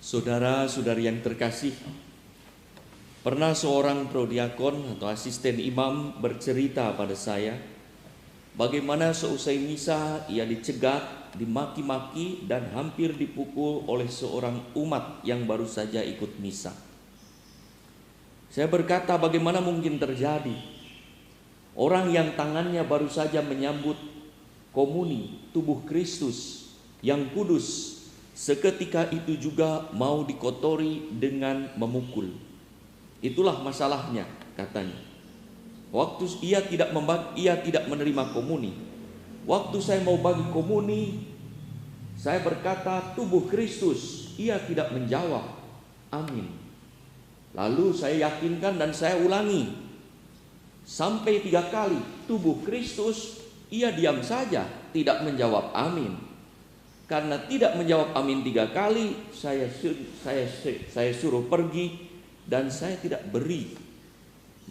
Saudara-saudari yang terkasih, pernah seorang prodiakon atau asisten imam bercerita pada saya bagaimana seusai misa ia dicegat, dimaki-maki dan hampir dipukul oleh seorang umat yang baru saja ikut misa. Saya berkata, bagaimana mungkin terjadi? Orang yang tangannya baru saja menyambut komuni tubuh Kristus yang kudus, seketika itu juga mau dikotori dengan memukul. Itulah masalahnya, katanya. Waktu ia tidak menerima komuni. Waktu saya mau bagi komuni, saya berkata tubuh Kristus. Ia tidak menjawab, amin. Lalu saya yakinkan dan saya ulangi sampai 3 kali, tubuh Kristus. Ia diam saja, tidak menjawab amin. Karena tidak menjawab amin 3 kali, saya suruh pergi dan saya tidak beri.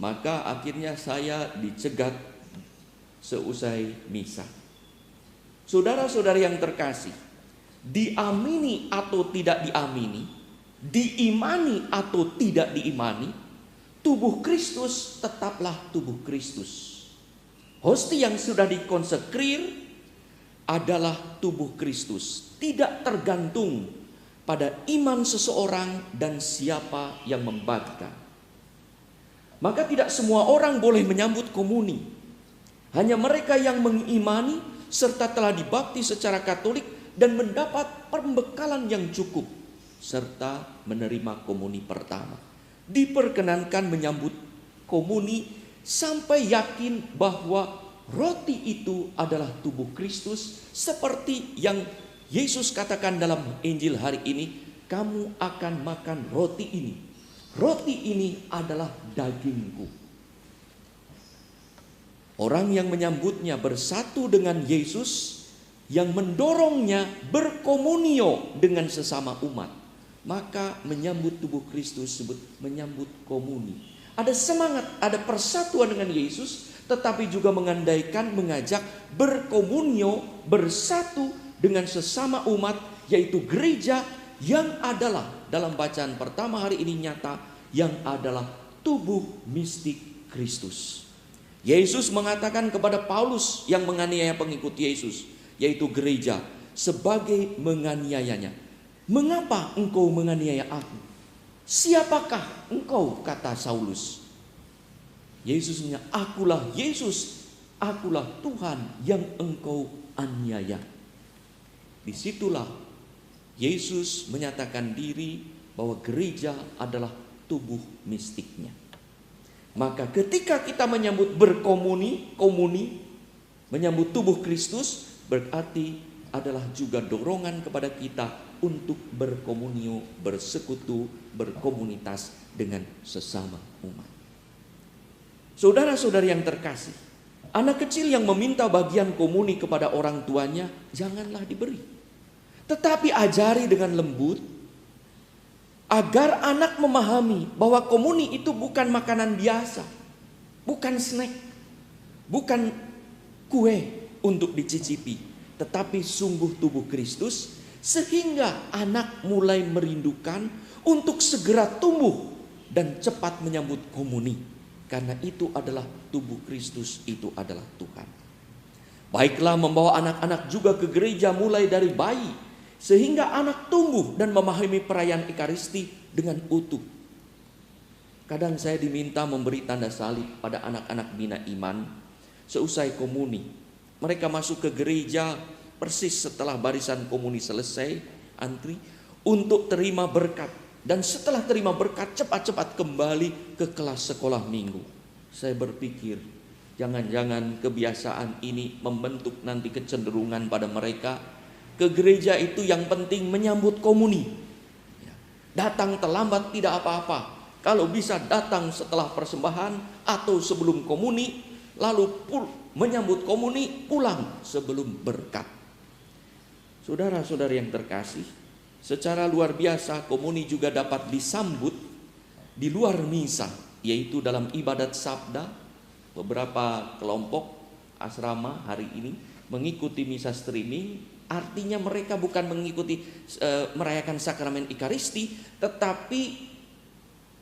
Maka akhirnya saya dicegat seusai misa. Saudara-saudari yang terkasih, diamini atau tidak diamini, diimani atau tidak diimani, tubuh Kristus tetaplah tubuh Kristus. Hosti yang sudah dikonsekrir adalah tubuh Kristus, tidak tergantung pada iman seseorang dan siapa yang membagikan. Maka tidak semua orang boleh menyambut komuni. Hanya mereka yang mengimani serta telah dibaptis secara Katolik dan mendapat pembekalan yang cukup serta menerima komuni pertama diperkenankan menyambut komuni sampai yakin bahwa roti itu adalah tubuh Kristus, seperti yang Yesus katakan dalam Injil hari ini, kamu akan makan roti ini. Roti ini adalah dagingku. Orang yang menyambutnya bersatu dengan Yesus, yang mendorongnya berkomunio dengan sesama umat, maka menyambut tubuh Kristus disebut menyambut komuni. Ada semangat, ada persatuan dengan Yesus, tetapi juga mengajak berkomunio, bersatu dengan sesama umat, yaitu gereja yang adalah dalam bacaan pertama hari ini nyata, yang adalah tubuh mistik Kristus. Yesus mengatakan kepada Paulus yang menganiaya pengikut Yesus, yaitu gereja, sebagai menganiayanya, mengapa engkau menganiaya aku? Siapakah engkau, kata Saulus. Yesus menyatakan, akulah Yesus, akulah Tuhan yang engkau aniaya. Disitulah Yesus menyatakan diri bahwa gereja adalah tubuh mistiknya. Maka ketika kita menyambut berkomuni, menyambut tubuh Kristus, berarti adalah juga dorongan kepada kita untuk berkomunio, bersekutu, berkomunitas dengan sesama umat. Saudara-saudari yang terkasih, anak kecil yang meminta bagian komuni kepada orang tuanya, janganlah diberi. Tetapi ajari dengan lembut, agar anak memahami bahwa komuni itu bukan makanan biasa, bukan snack, bukan kue untuk dicicipi, tetapi sungguh tubuh Kristus, sehingga anak mulai merindukan untuk segera tumbuh dan cepat menyambut komuni. Karena itu adalah tubuh Kristus, itu adalah Tuhan. Baiklah membawa anak-anak juga ke gereja mulai dari bayi, sehingga anak tumbuh dan memahami perayaan Ekaristi dengan utuh. Kadang saya diminta memberi tanda salib pada anak-anak bina iman seusai komuni. Mereka masuk ke gereja persis setelah barisan komuni selesai, antri untuk terima berkat. Dan setelah terima berkat cepat-cepat kembali ke kelas sekolah minggu. Saya berpikir, jangan-jangan kebiasaan ini membentuk nanti kecenderungan pada mereka ke gereja itu yang penting menyambut komuni. Datang terlambat tidak apa-apa. Kalau bisa datang setelah persembahan atau sebelum komuni, lalu menyambut komuni, pulang sebelum berkat. Saudara-saudari yang terkasih, secara luar biasa komuni juga dapat disambut di luar misa, yaitu dalam ibadat sabda. Beberapa kelompok asrama hari ini mengikuti misa streaming Artinya mereka bukan mengikuti merayakan sakramen Ekaristi, tetapi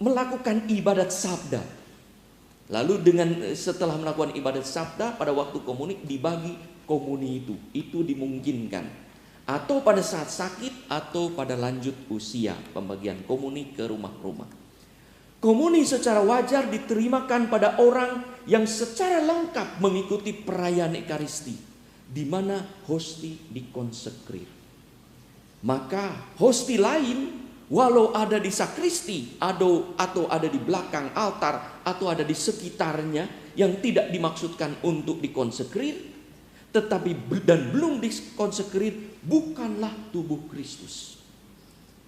melakukan ibadat sabda. Lalu setelah melakukan ibadat sabda, pada waktu komuni dibagi komuni itu dimungkinkan. Atau pada saat sakit atau pada lanjut usia, pembagian komuni ke rumah-rumah. Komuni secara wajar diterimakan pada orang yang secara lengkap mengikuti perayaan Ekaristi, di mana hosti dikonsekrir. Maka hosti lain, walau ada di sakristi atau ada di belakang altar atau ada di sekitarnya yang tidak dimaksudkan untuk dikonsekrir, tetapi dan belum dikonsekrir, bukanlah tubuh Kristus.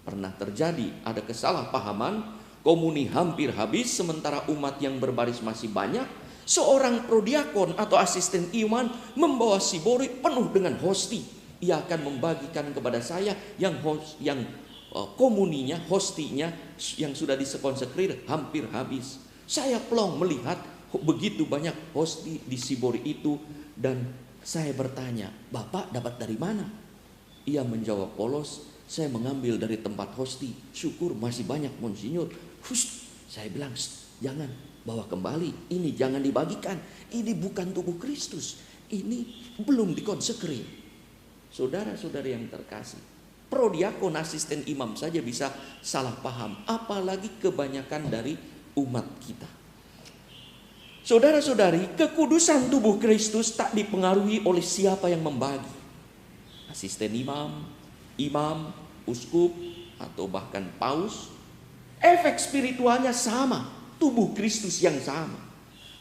Pernah terjadi ada kesalahpahaman, komuni hampir habis sementara umat yang berbaris masih banyak. Seorang prodiakon atau asisten iman membawa sibori penuh dengan hosti. Ia akan membagikan kepada saya yang komuninya, hostinya yang sudah dikonsekrir hampir habis. Saya plong melihat begitu banyak hosti di sibori itu, dan saya bertanya, "Bapak dapat dari mana?" Ia menjawab polos, "Saya mengambil dari tempat hosti. Syukur masih banyak, Monsinyur." Saya bilang, "Jangan, bawa kembali. Ini jangan dibagikan. Ini bukan tubuh Kristus. Ini belum dikonsekrir." Saudara-saudari yang terkasih, prodiakon asisten imam saja bisa salah paham, apalagi kebanyakan dari umat kita. Saudara-saudari, kekudusan tubuh Kristus tak dipengaruhi oleh siapa yang membagi. Asisten imam, uskup, atau bahkan paus. Efek spiritualnya sama, tubuh Kristus yang sama.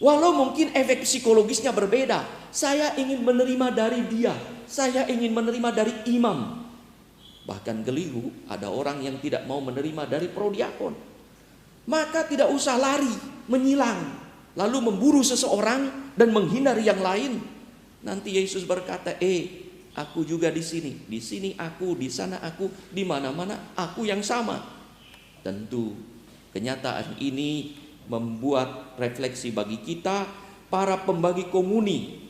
Walau mungkin efek psikologisnya berbeda. Saya ingin menerima dari dia, saya ingin menerima dari imam. Bahkan keliru, ada orang yang tidak mau menerima dari prodiakon. Maka tidak usah lari, menyilang, lalu memburu seseorang dan menghindari yang lain. Nanti Yesus berkata, aku juga di sini aku, di sana aku, di mana-mana aku yang sama. Tentu kenyataan ini membuat refleksi bagi kita, para pembagi komuni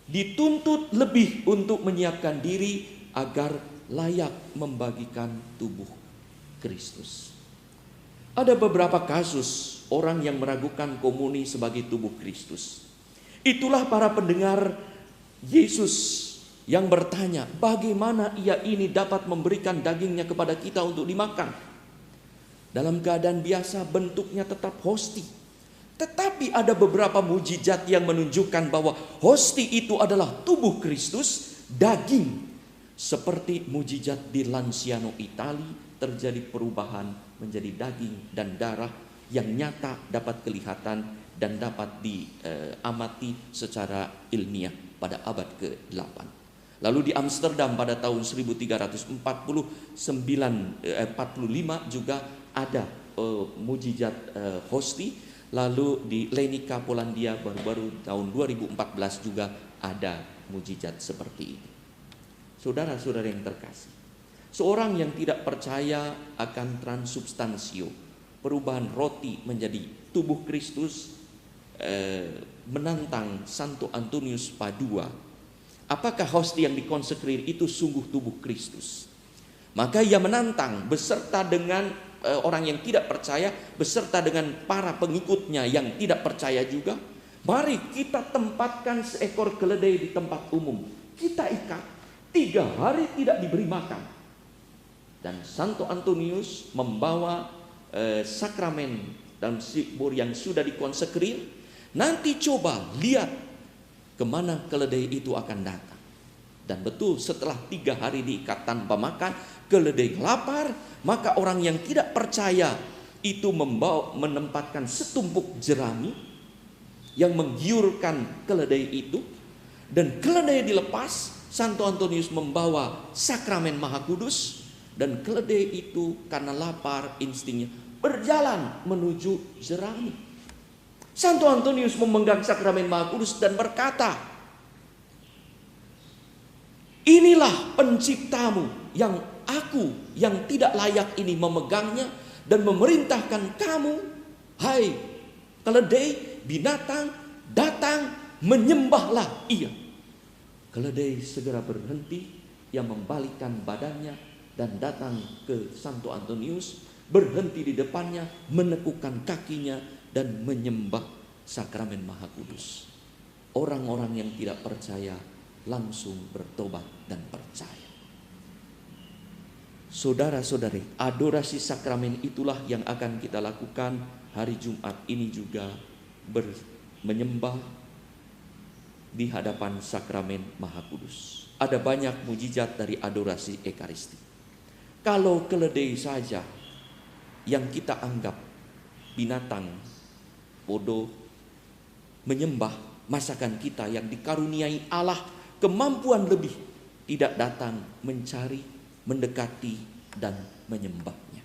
dituntut lebih untuk menyiapkan diri agar layak membagikan tubuh Kristus. Ada beberapa kasus orang yang meragukan komuni sebagai tubuh Kristus. Itulah para pendengar Yesus yang bertanya, bagaimana ia ini dapat memberikan dagingnya kepada kita untuk dimakan? Dalam keadaan biasa bentuknya tetap hosti. Tetapi ada beberapa mujizat yang menunjukkan bahwa hosti itu adalah tubuh Kristus, daging. Seperti mujizat di Lanciano, Italia, terjadi perubahan menjadi daging dan darah yang nyata dapat kelihatan dan dapat diamati secara ilmiah pada abad ke-8. Lalu di Amsterdam pada tahun 1345 juga ada mujizat hosti. Lalu di Lenica, Polandia baru-baru tahun 2014 juga ada mujizat seperti ini. Saudara-saudara yang terkasih, seorang yang tidak percaya akan transubstansio, perubahan roti menjadi tubuh Kristus, menantang Santo Antonius Padua, apakah hosti yang dikonsekrir itu sungguh tubuh Kristus? Maka ia menantang beserta dengan orang yang tidak percaya, beserta dengan para pengikutnya yang tidak percaya juga. Mari kita tempatkan seekor keledai di tempat umum, kita ikat, 3 hari tidak diberi makan. Dan Santo Antonius membawa sakramen dalam sibur yang sudah dikonsekrir. Nanti coba lihat kemana keledai itu akan datang. Dan betul, setelah 3 hari diikat tanpa makan, keledai lapar. Maka orang yang tidak percaya itu menempatkan setumpuk jerami yang menggiurkan keledai itu. Dan keledai dilepas. Santo Antonius membawa sakramen Maha Kudus. Dan keledai itu karena lapar instingnya berjalan menuju jerami. Santo Antonius memegang sakramen Maha Kudus dan berkata, "Inilah penciptamu yang aku yang tidak layak ini memegangnya dan memerintahkan kamu, hai keledai binatang, datang menyembahlah ia." Keledai segera berhenti yang membalikkan badannya dan datang ke Santo Antonius, berhenti di depannya, menekukkan kakinya dan menyembah sakramen Maha Kudus. Orang-orang yang tidak percaya langsung bertobat dan percaya. Saudara-saudari, adorasi sakramen itulah yang akan kita lakukan hari Jumat ini juga, menyembah di hadapan sakramen Maha Kudus. Ada banyak mujizat dari adorasi Ekaristi. Kalau keledai saja yang kita anggap binatang bodoh, menyembah masakan kita yang dikaruniai Allah kemampuan lebih, tidak datang mencari, mendekati dan menyembahnya.